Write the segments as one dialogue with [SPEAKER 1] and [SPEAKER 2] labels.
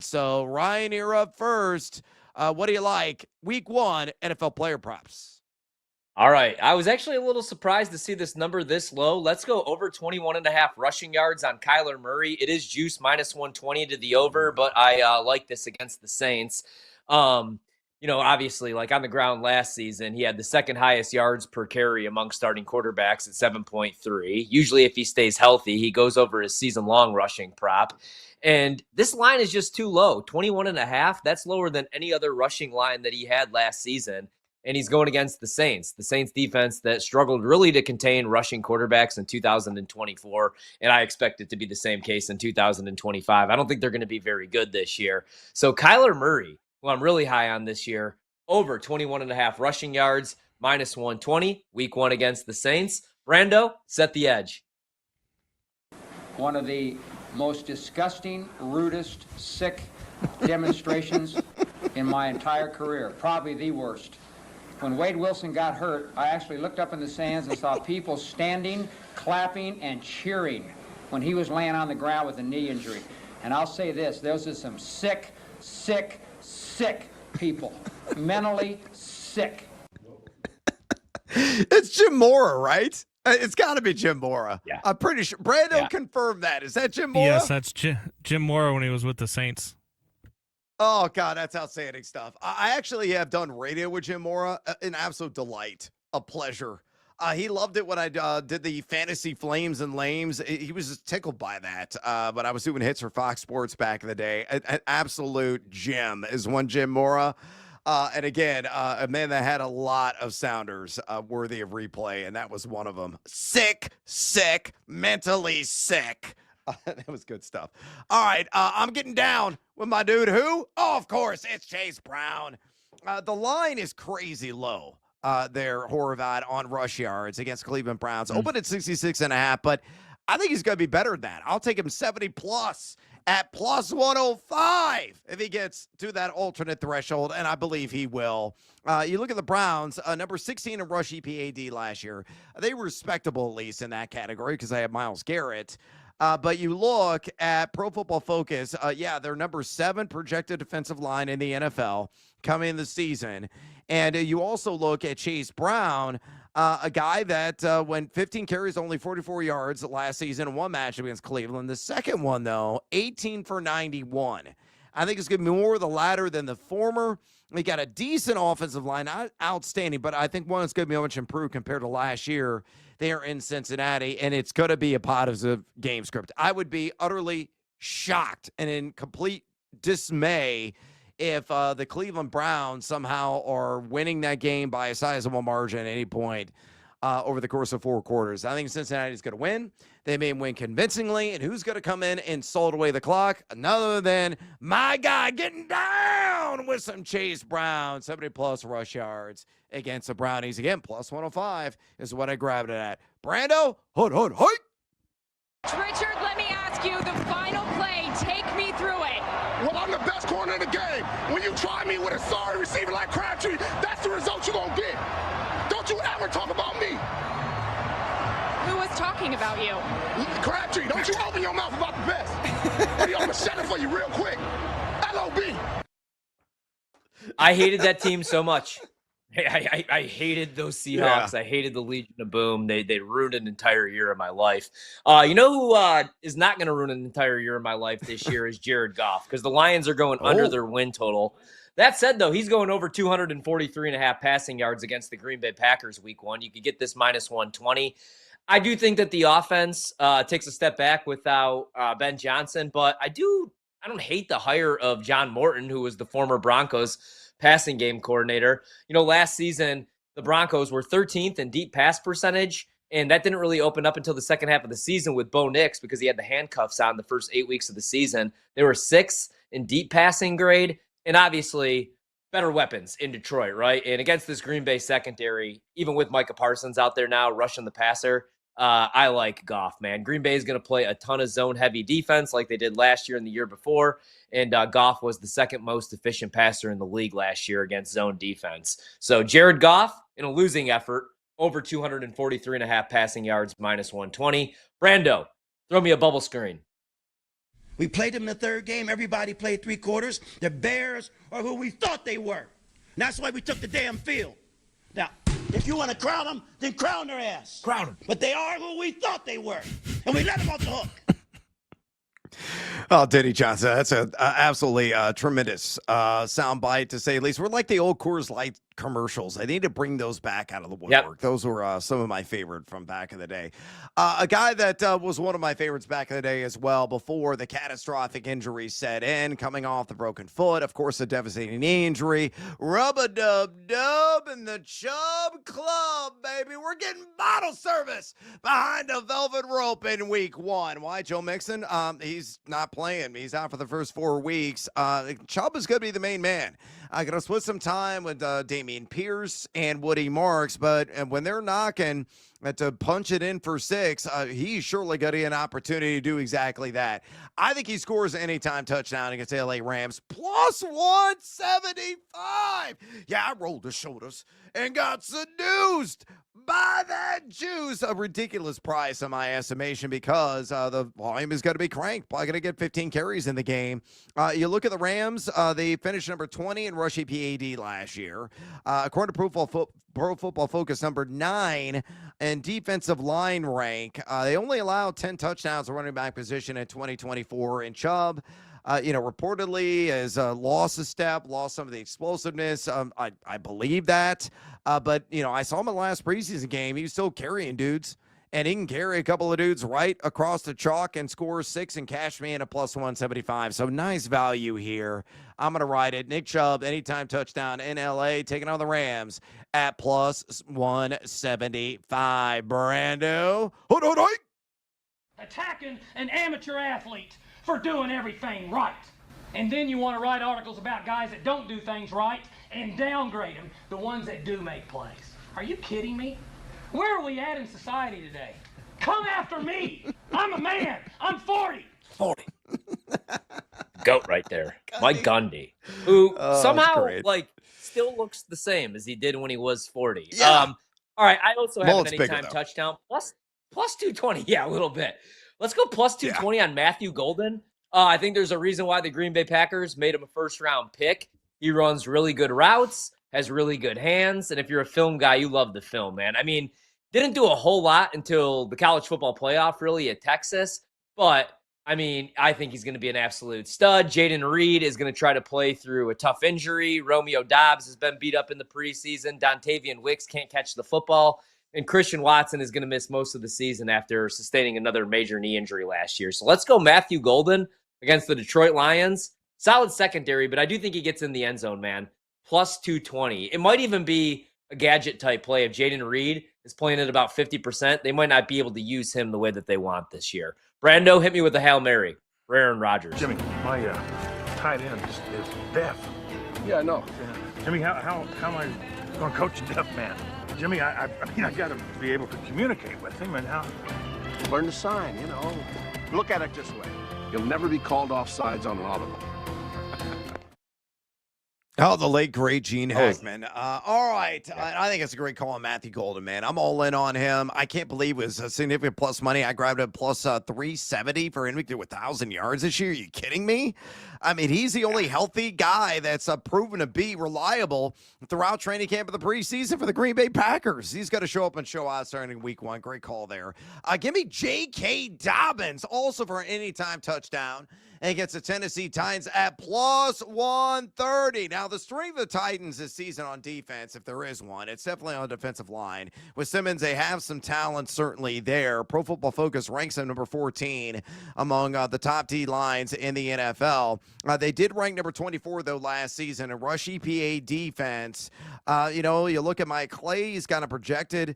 [SPEAKER 1] So, Ryan, you're up first. What do you like? Week 1 NFL player props.
[SPEAKER 2] All right. I was actually a little surprised to see this number this low. Let's go over 21.5 rushing yards on Kyler Murray. It is juice minus 120 to the over, but I like this against the Saints. Obviously, like on the ground last season, he had the second highest yards per carry among starting quarterbacks at 7.3. Usually, if he stays healthy, he goes over his season long rushing prop. And this line is just too low, 21.5. That's lower than any other rushing line that he had last season. And he's going against the Saints defense that struggled really to contain rushing quarterbacks in 2024. And I expect it to be the same case in 2025. I don't think they're going to be very good this year. So Kyler Murray, who I'm really high on this year, over 21.5 rushing yards, minus 120, week 1 against the Saints. Brando, set the edge.
[SPEAKER 3] One of the most disgusting, rudest, sick demonstrations in my entire career. Probably the worst. When Wade Wilson got hurt, I actually looked up in the stands and saw people standing, clapping, and cheering when he was laying on the ground with a knee injury. And I'll say this, those are some sick, sick, sick people. Mentally sick.
[SPEAKER 1] It's Jim Mora, right? It's got to be Jim Mora.
[SPEAKER 2] Yeah.
[SPEAKER 1] I'm pretty sure. Brando confirmed that. Is that Jim Mora?
[SPEAKER 4] Yes, that's Jim Mora when he was with the Saints.
[SPEAKER 1] Oh, God, that's outstanding stuff. I actually have done radio with Jim Mora. An absolute delight. A pleasure. He loved it when I did the Fantasy Flames and Lames. He was just tickled by that. But I was doing hits for Fox Sports back in the day. An absolute gem is one Jim Mora. And again, a man that had a lot of sounders worthy of replay, and that was one of them. Sick, mentally sick. That was good stuff. All right, I'm getting down with my dude who? Oh, of course, it's Chase Brown. The line is crazy low there, Horvath, on rush yards against Cleveland Browns. Opened at 66.5, but I think he's going to be better than that. I'll take him 70+ at plus 105 if he gets to that alternate threshold, and I believe he will. You look at the Browns, number 16 in rush EPAD last year. They were respectable, at least, in that category because they have Myles Garrett. But you look at Pro Football Focus, they're number 7 projected defensive line in the NFL coming in the season. And you also look at Chase Brown, a guy that went 15 carries, only 44 yards last season in one match against Cleveland. The second one, though, 18 for 91. I think it's going to be more the latter than the former. We got a decent offensive line, not outstanding, but I think one that's going to be much improved compared to last year there in Cincinnati, and it's going to be a positive game script. I would be utterly shocked and in complete dismay if the Cleveland Browns somehow are winning that game by a sizable margin at any point over the course of 4 quarters. I think Cincinnati is going to win. They may win convincingly, and who's going to come in and salt away the clock? None other than my guy getting down with some Chase Brown, 70+ rush yards against the Brownies. Again, plus 105 is what I grabbed it at. Brando, hood.
[SPEAKER 5] Richard, let me ask you the final play. Take me through it.
[SPEAKER 6] Well, I'm the best corner in the game. When you try me with a sorry receiver like Crabtree, that's the result you're going to get. Don't you ever talk about me.
[SPEAKER 5] Who was talking about you?
[SPEAKER 6] Crabtree, don't you open your mouth about the best. Or I'm going to shut it for you real quick. LOB.
[SPEAKER 2] I hated that team so much. I hated those Seahawks.
[SPEAKER 1] Yeah.
[SPEAKER 2] I hated the Legion of Boom. They ruined an entire year of my life. You know who is not going to ruin an entire year of my life this year is Jared Goff, because the Lions are going under their win total. That said, though, he's going over 243.5 passing yards against the Green Bay Packers week 1. You could get this minus 120. I do think that the offense takes a step back without Ben Johnson, but I don't hate the hire of John Morton, who was the former Broncos passing game coordinator. You know, last season, the Broncos were 13th in deep pass percentage, and that didn't really open up until the second half of the season with Bo Nix because he had the handcuffs on the first 8 weeks of the season. They were 6th in deep passing grade, and obviously better weapons in Detroit, right? And against this Green Bay secondary, even with Micah Parsons out there now rushing the passer, I like Goff, man. Green Bay is going to play a ton of zone-heavy defense like they did last year and the year before, and Goff was the second most efficient passer in the league last year against zone defense. So Jared Goff, in a losing effort, over 243.5 passing yards, minus 120. Brando, throw me a bubble screen.
[SPEAKER 7] We played them in the third game. Everybody played 3 quarters. The Bears are who we thought they were. And that's why we took the damn field. Now, if you want to crown them, then crown their ass.
[SPEAKER 8] Crown them.
[SPEAKER 7] But they are who we thought they were. And we let them off the hook.
[SPEAKER 1] Oh, Denny Johnson, that's a absolutely tremendous soundbite to say at least. We're like the old Coors Light commercials. I need to bring those back out of the woodwork.
[SPEAKER 2] Yep.
[SPEAKER 1] Those were some of my favorite from back in the day. A guy that was one of my favorites back in the day as well before the catastrophic injury set in, coming off the broken foot, of course, a devastating knee injury. Rub-a-dub-dub in the Chubb Club, baby. We're getting bottle service behind a velvet rope in week 1. Why, Joe Mixon? He's not playing. He's out for the first 4 weeks. Chubb is going to be the main man. I'm going to split some time with Damian Pierce and Woody Marks, but when they're knocking to punch it in for 6, he's surely going to get an opportunity to do exactly that. I think he scores an anytime touchdown against the LA Rams, plus 175. Yeah, I rolled the shoulders and got seduced by that juice. A ridiculous price in my estimation because the volume is going to be cranked. Probably going to get 15 carries in the game. You look at the Rams, they finished number 20 in rushing PAD last year. According to Pro Football Focus, number 9 in defensive line rank. They only allowed 10 touchdowns at running back position in 2024. And Chubb, reportedly has lost a step, lost some of the explosiveness. I believe that. But, I saw him in the last preseason game. He was still carrying dudes. And he can carry a couple of dudes right across the chalk and score 6 and cash me in a plus 175. So nice value here. I'm going to ride it. Nick Chubb, anytime touchdown in LA, taking on the Rams at plus 175. Brando.
[SPEAKER 9] Attacking an amateur athlete for doing everything right. And then you want to write articles about guys that don't do things right and downgrade them, the ones that do make plays. Are you kidding me? Where are we at in society today? Come after me. I'm a man. I'm 40.
[SPEAKER 2] 40. Goat right there. Mike Gundy, who somehow still looks the same as he did when he was 40.
[SPEAKER 1] Yeah.
[SPEAKER 2] All right, I also have
[SPEAKER 1] Mullet's
[SPEAKER 2] an
[SPEAKER 1] bigger,
[SPEAKER 2] anytime
[SPEAKER 1] though.
[SPEAKER 2] touchdown. Plus 220. Yeah, a little bit. Let's go plus 220 on Matthew Golden. I think there's a reason why the Green Bay Packers made him a first-round pick. He runs really good routes, has really good hands, and if you're a film guy, you love the film, man. I mean, didn't do a whole lot until the college football playoff, really, at Texas. But, I mean, I think he's going to be an absolute stud. Jaden Reed is going to try to play through a tough injury. Romeo Dobbs has been beat up in the preseason. Dontavian Wicks can't catch the football. And Christian Watson is going to miss most of the season after sustaining another major knee injury last year. So let's go Matthew Golden against the Detroit Lions. Solid secondary, but I do think he gets in the end zone, man. Plus 220. It might even be a gadget-type play. If Jaden Reed is playing at about 50%, they might not be able to use him the way that they want this year. Brando, hit me with a Hail Mary for Aaron Rodgers.
[SPEAKER 8] Jimmy, my tight end is deaf.
[SPEAKER 6] Yeah, I know.
[SPEAKER 8] Jimmy, how am I going to coach a deaf man? Jimmy, I mean, I got to be able to communicate with him, and how?
[SPEAKER 6] Learn to sign, Look at it this way. You'll never be called off sides on an audible.
[SPEAKER 1] Oh, the late, great Gene Hackman. All right. I think it's a great call on Matthew Golden, man. I'm all in on him. I can't believe it was a significant plus money. I grabbed him plus 370 for him to do 1,000 yards this year. Are you kidding me? I mean, he's the only healthy guy that's proven to be reliable throughout training camp of the preseason for the Green Bay Packers. He's got to show up and show out starting week 1. Great call there. Give me J.K. Dobbins also for an anytime touchdown against the Tennessee Titans at plus 130. Now, the strength of the Titans this season on defense, if there is one, it's definitely on the defensive line. With Simmons, they have some talent certainly there. Pro Football Focus ranks them number 14 among the top D lines in the NFL. They did rank number 24, though, last season in rush EPA defense. You look at Mike Clay, he's kind of projected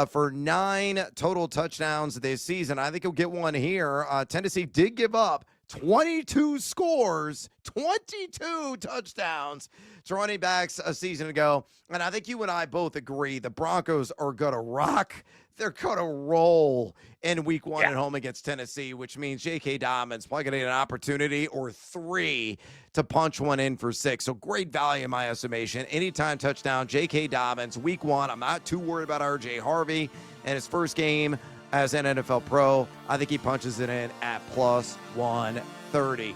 [SPEAKER 1] for 9 total touchdowns this season. I think he'll get one here. Tennessee did give up 22 scores, 22 touchdowns to running backs a season ago. And I think you and I both agree the Broncos are going to rock. They're going to roll in week 1 at home against Tennessee, which means J.K. Dobbins probably going to get an opportunity or 3 to punch one in for 6. So great value in my estimation. Anytime touchdown, J.K. Dobbins, week 1. I'm not too worried about R.J. Harvey and his first game as an NFL pro. I think he punches it in at plus 150. 30.